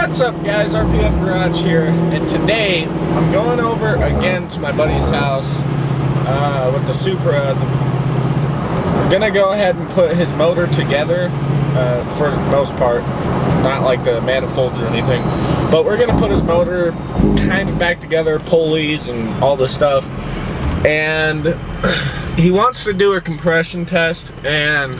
What's up, guys? RPF Garage here, and today I'm going over again to my buddy's house with the Supra. We're gonna go ahead and put his motor together for the most part, not like the manifolds or anything, but we're gonna put his motor kind of back together, pulleys and all this stuff. And he wants to do a compression test, and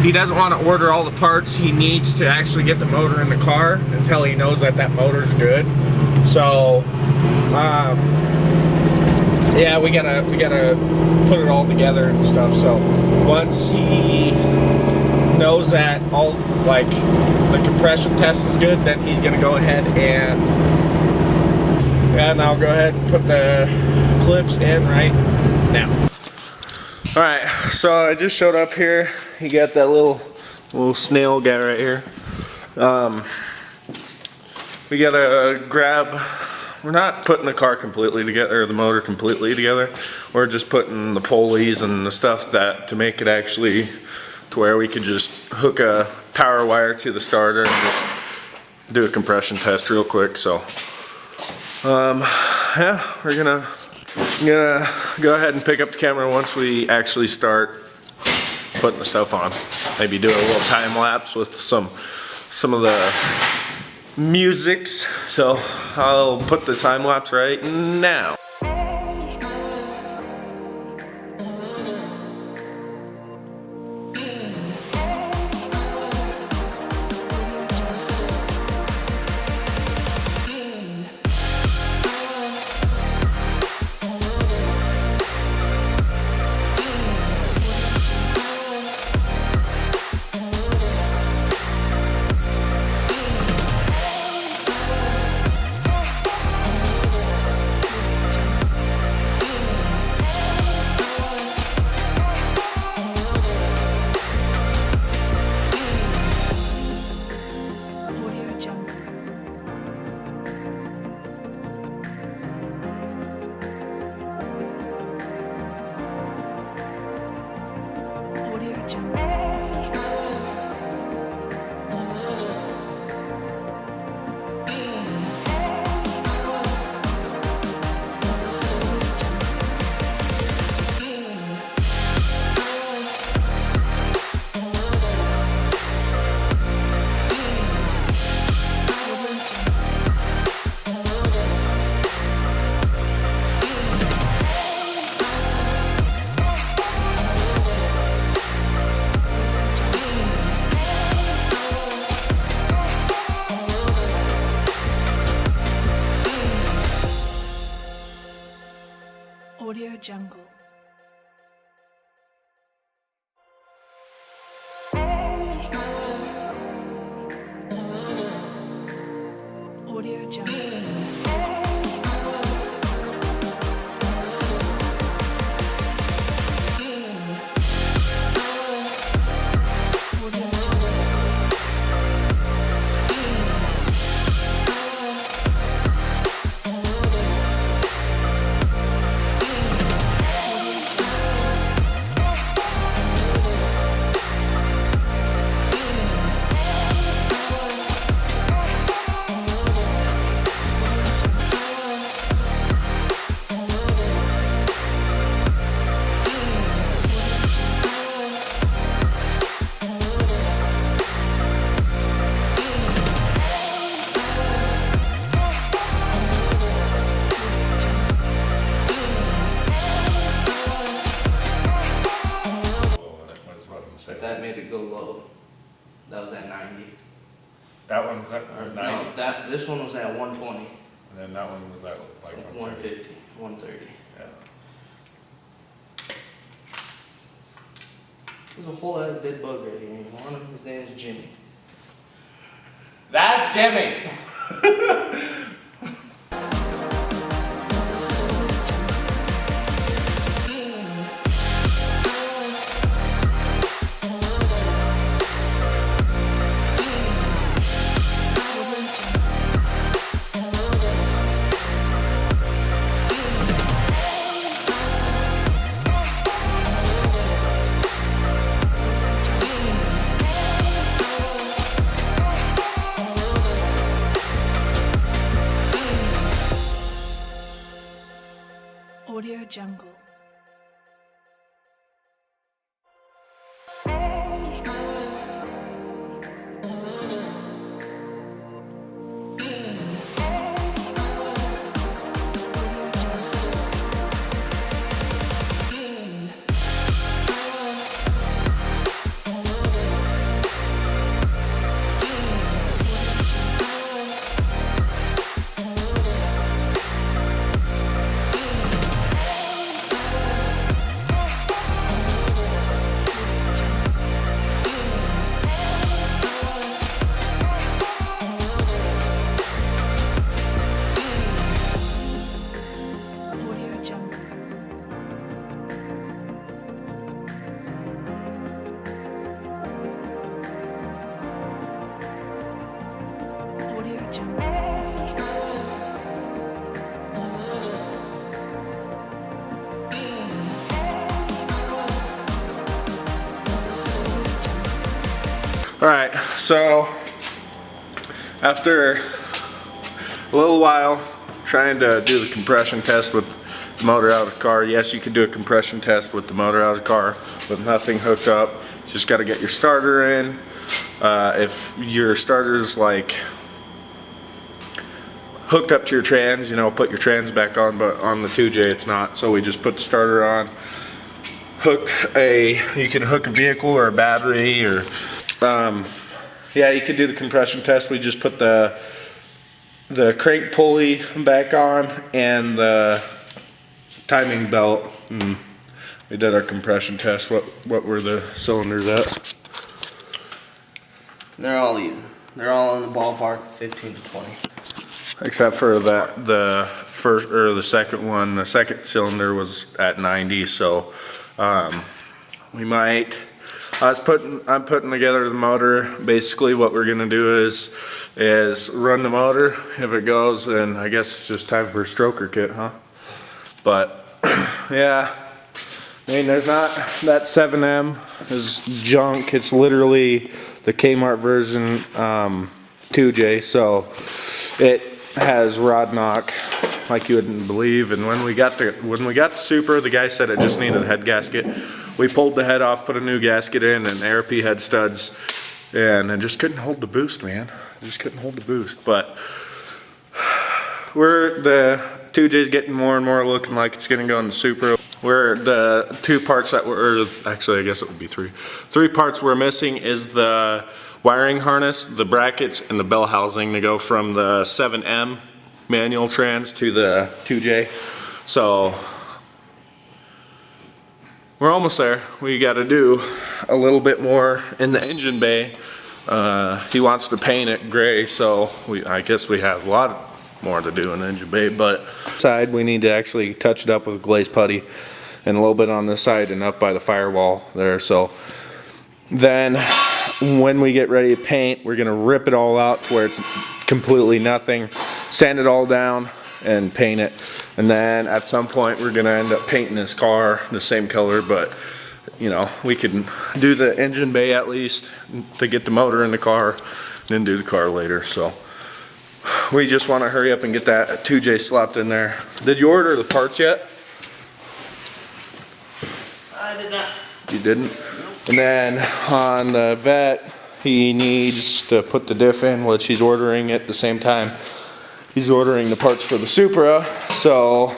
he doesn't want to order all the parts he needs to actually get the motor in the car until he knows that that motor's good. So yeah, we gotta put it all together and stuff. So once he knows that all, like, the compression test is good, then he's gonna go ahead and I'll go ahead and put the clips in right now. Alright, so I just showed up here. You got that little snail guy right here. We gotta grab, we're not putting the car completely together, or the motor completely together. We're just putting the pulleys and the stuff that to make it actually to where we could just hook a power wire to the starter and just do a compression test real quick. So yeah, we're gonna go ahead and pick up the camera once we actually start putting the stuff on. Maybe do a little time lapse with some of the musics. So I'll put the time lapse right now. Audio Jungle. Audio Jungle. That made it go low. That was at 90. That one was at 90? No, this one was at 120. And then that one was at like 150, 130. Yeah. There's a whole other dead bug right here. You want him? His name is Jimmy. That's Jimmy! Jungle. Audio Jungle. Audio Jungle. Alright, so after a little while trying to do the compression test with the motor out of the car, yes, you can do a compression test with the motor out of the car with nothing hooked up. You just got to get your starter in. If your starter's like hooked up to your trans, you know, put your trans back on, but on the 2J it's not, so we just put the starter on. You can hook a vehicle or a battery, or yeah, you could do the compression test. We just put the crank pulley back on and the timing belt, and we did our compression test. What were the cylinders at? They're all even. They're all in the ballpark, 15 to 20. Except for the first or the second one. The second cylinder was at 90, so we might. I'm putting together the motor. Basically what we're gonna do is run the motor. If it goes, then I guess it's just time for a stroker kit, huh? But yeah, I mean, there's not, that 7M is junk. It's literally the Kmart version 2J, so it has rod knock like you wouldn't believe. And when we got the Supra, the guy said it just needed a head gasket. We pulled the head off, put a new gasket in, and ARP head studs, and I just couldn't hold the boost, man. I just couldn't hold the boost. But the 2J's getting more and more looking like it's gonna go in the Supra. Where the two parts that were, actually I guess it would be three. Three parts we're missing is the wiring harness, the brackets, and the bell housing to go from the 7M manual trans to the 2J. So we're almost there. We got to do a little bit more in the engine bay. He wants to paint it gray, so I guess we have a lot more to do in the engine bay. But side, we need to actually touch it up with glaze putty, and a little bit on this side and up by the firewall there. So then when we get ready to paint, we're gonna rip it all out to where it's completely nothing, sand it all down and paint it. And then at some point we're gonna end up painting this car the same color, but you know, we can do the engine bay at least to get the motor in the car, then do the car later. So we just want to hurry up and get that 2J slapped in there. Did you order the parts yet? I did not. You didn't? And then on the vet, he needs to put the diff in, which he's ordering at the same time he's ordering the parts for the Supra. So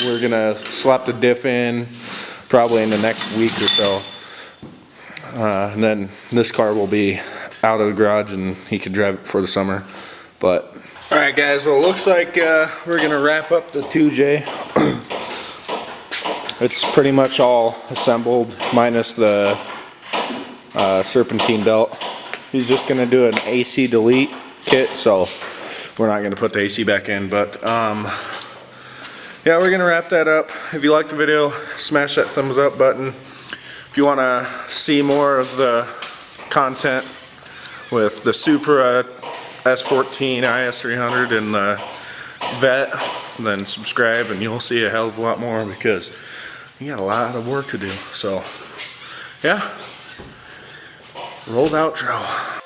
we're gonna slap the diff in probably in the next week or so. And then this car will be out of the garage and he can drive it for the summer. But all right guys, well it looks like we're gonna wrap up the 2J. It's pretty much all assembled minus the serpentine belt. He's just gonna do an AC delete kit, so we're not gonna put the AC back in. But yeah, we're gonna wrap that up. If you liked the video, smash that thumbs up button. If you wanna see more of the content with the Supra S14 IS300 and the Vet, then subscribe and you'll see a hell of a lot more, because you got a lot of work to do. So yeah, rolled outro.